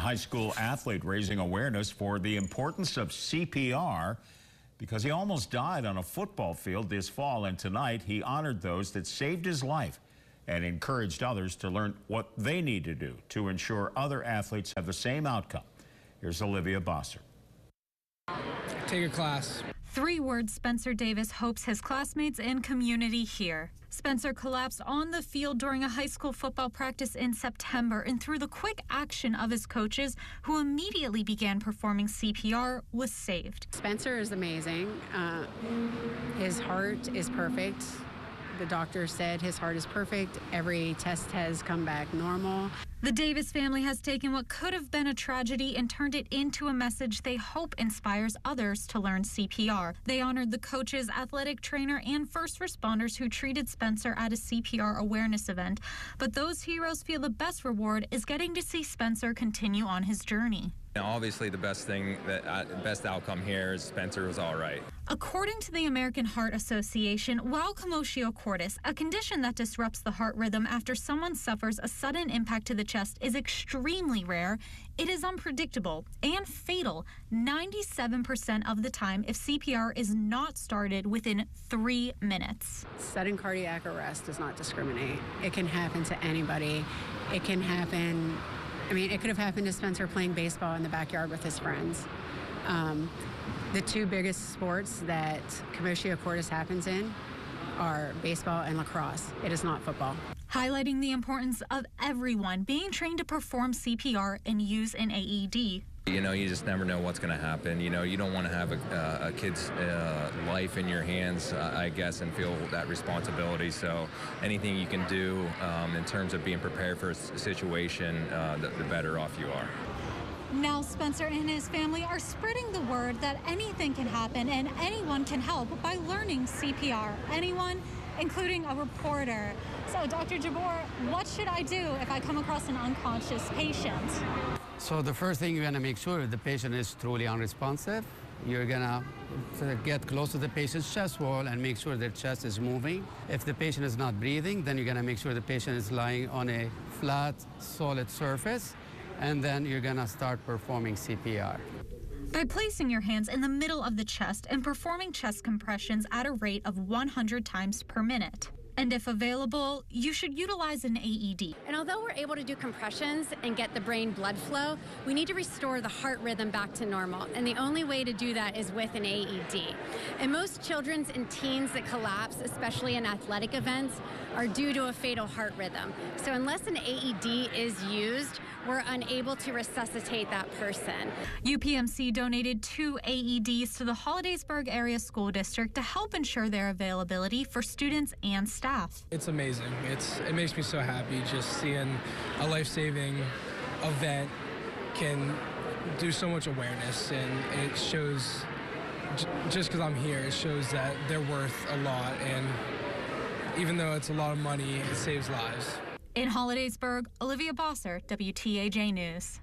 high school athlete raising awareness for the importance of CPR because he almost died on a football field this fall, and tonight he honored those that saved his life and encouraged others to learn what they need to do to ensure other athletes have the same outcome. Here's Olivia Bosser. Take a class. 3 words Spencer Davis hopes his classmates and community hear. Spencer collapsed on the field during a high school football practice in September, and through the quick action of his coaches, who immediately began performing CPR, was saved. Spencer is amazing. His heart is perfect. The doctor said his heart is perfect. Every test has come back normal. The Davis family has taken what could have been a tragedy and turned it into a message they hope inspires others to learn CPR. They honored the coaches, athletic trainer, and first responders who treated Spencer at a CPR awareness event. But those heroes feel the best reward is getting to see Spencer continue on his journey. Now, obviously, the best outcome here is Spencer was all right. According to the American Heart Association, while commotio cordis, a condition that disrupts the heart rhythm after someone suffers a sudden impact to the chest, is extremely rare, it is unpredictable and fatal 97% of the time if CPR is not started within 3 minutes. Sudden cardiac arrest does not discriminate. It can happen to anybody. It can happen. It could have happened to Spencer playing baseball in the backyard with his friends. The 2 biggest sports that commotio cordis happens in are baseball and lacrosse. It is not football. Highlighting the importance of everyone being trained to perform CPR and use an AED. You know, you just never know what's going to happen. You know, you don't want to have a kid's life in your hands, I guess, and feel that responsibility. So anything you can do in terms of being prepared for a situation, the better off you are. Now Spencer and his family are spreading the word that anything can happen and anyone can help by learning CPR. Anyone, including a reporter. So, Dr. Jabor, what should I do if I come across an unconscious patient? So the first thing you're going to make sure the patient is truly unresponsive. You're going to get close to the patient's chest wall and make sure their chest is moving. If the patient is not breathing, then you're going to make sure the patient is lying on a flat, solid surface, and then you're going to start performing CPR. By placing your hands in the middle of the chest and performing chest compressions at a rate of 100 times per minute. And if available, you should utilize an AED. And although we're able to do compressions and get the brain blood flow, we need to restore the heart rhythm back to normal. And the only way to do that is with an AED. And most children and teens that collapse, especially in athletic events, are due to a fatal heart rhythm. So unless an AED is used, we're unable to resuscitate that person. UPMC donated 2 AEDs to the Hollidaysburg Area School District to help ensure their availability for students and staff. It's amazing. It makes me so happy just seeing a life-saving event can do so much awareness, and it shows, just because I'm here, it shows that they're worth a lot, and even though it's a lot of money, it saves lives. In Hollidaysburg, Olivia Bosser, WTAJ News.